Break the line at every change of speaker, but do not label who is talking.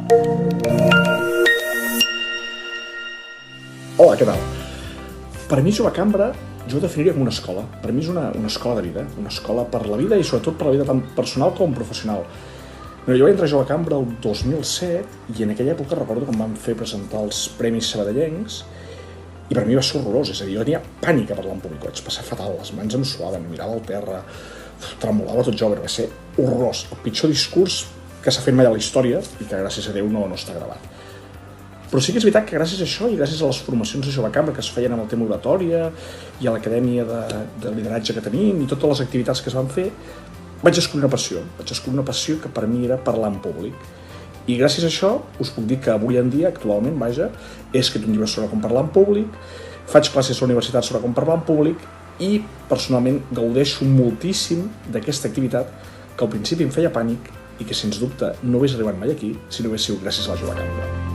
Hola, què tal? Per mi Jove Cambra jo ho definiria com una escola. Per mi és una escola de vida, una escola per la vida i sobretot per la vida tant personal com professional. Jo vaig entrar a Jove Cambra el 2007 i en aquella època recordo que em van fer presentar els Premis Sabadellencs i per mi va ser horrorós, és a dir, jo tenia pànic a parlar en públic, vaig passar fatal, les mans em suaven, mirava al terra, tremolava tot jo, va ser horrorós, el pitjor discurs que s'ha fet mai a la història i que gràcies a Déu no està gravat. Però sí que és veritat que gràcies a això i gràcies a les formacions de Jove Cambra que es feien amb el tema oratòria i a l'acadèmia de lideratge que tenim i totes les activitats que es van fer, vaig descobrir una passió que per mi era parlar en públic. I gràcies a això us puc dir que avui en dia, actualment, he escrit un llibre sobre com parlar en públic, faig classes a la universitat sobre com parlar en públic i personalment gaudeixo moltíssim d'aquesta activitat que al principi em feia pànic i que sens dubte no hagués arribat mai aquí si no hagués sigut gràcies a la Jove Cambra.